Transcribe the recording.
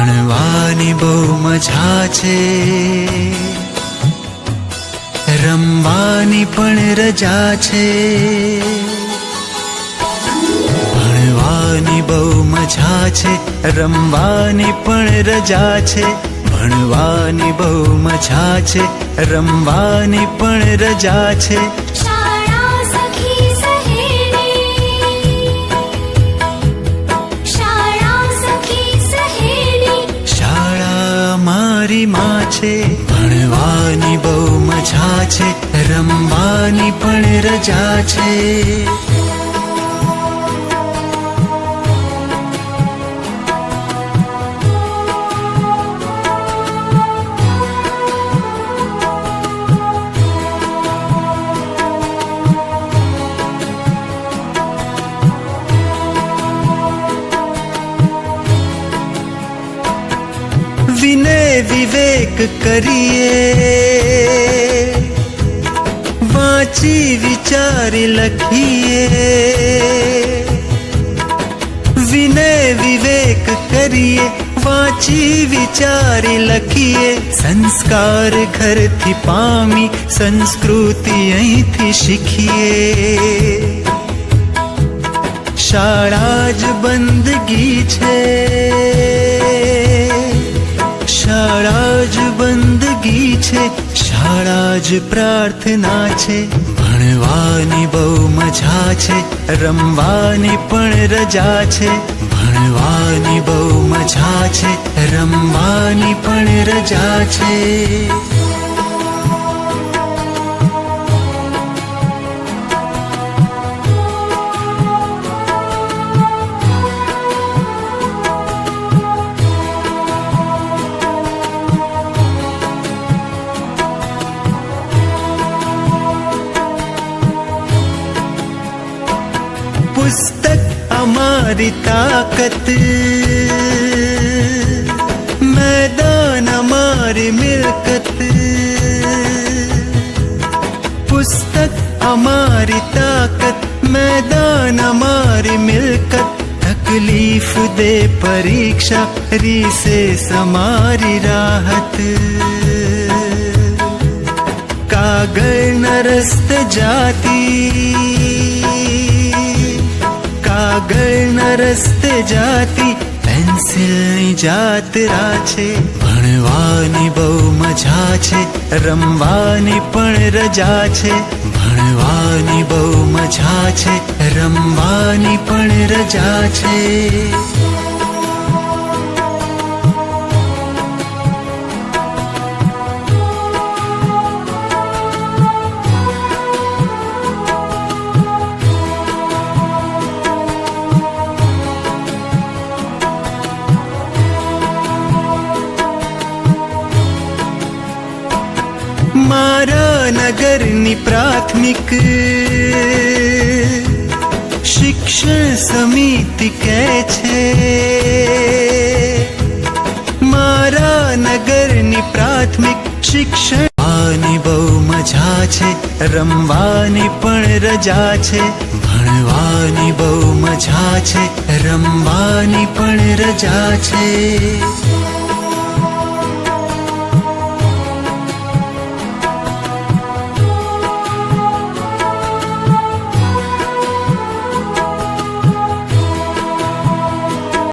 ભણવાની બહુ મજા છે, રમવાની પણ રજા છે. ભણવાની બહુ મજા છે, રમવાની પણ રજા છે. ભણવાની બહુ મજા છે, રમવાની પણ રજા છે. મારી માં છે, ભણવાની બહુ મજા છે, રમવાની પણ રજા છે. વિનય વિવેક કરીએ, વાંચી વિચારી લખીએ. વિનય વિવેક કરીએ, વાંચી વિચારી લખીએ. સંસ્કાર ઘરથી પામી, સંસ્કૃતિ અહીંથી શીખીએ. શાળા જ બંદગી છે, શાળા જ બંદગી છે, શાળા જ પ્રાર્થના છે. ભણવાની બહુ મજા છે, રમવાની પણ રજા છે. ભણવાની બહુ મજા છે, રમવાની પણ રજા છે. પુસ્તક અમારી તાકત, મેદાન અમારી મિલકત. પુસ્તક અમારી તાકત, મેદાન અમારી મિલકત. તકલીફ દે પરીક્ષા, રીસેસ અમારી રાહત. કાગળના રસ્તે જાતી, કાગળના રસ્તે જાતી, પેન્સિલની જાત્રા છે. ભણવાની બહુ મજા છે, રમવાની પણ રજા છે. ભણવાની બહુ મજા છે, રમવાની પણ રજા છે. મારા નગરની પ્રાથમિક શિક્ષણ સમિતિ કહે છે. મારા નગરની પ્રાથમિક શિક્ષણની બહુ મજા છે, રમવાની પણ રજા છે. ભણવાની બહુ મજા છે, રમવાની પણ રજા છે.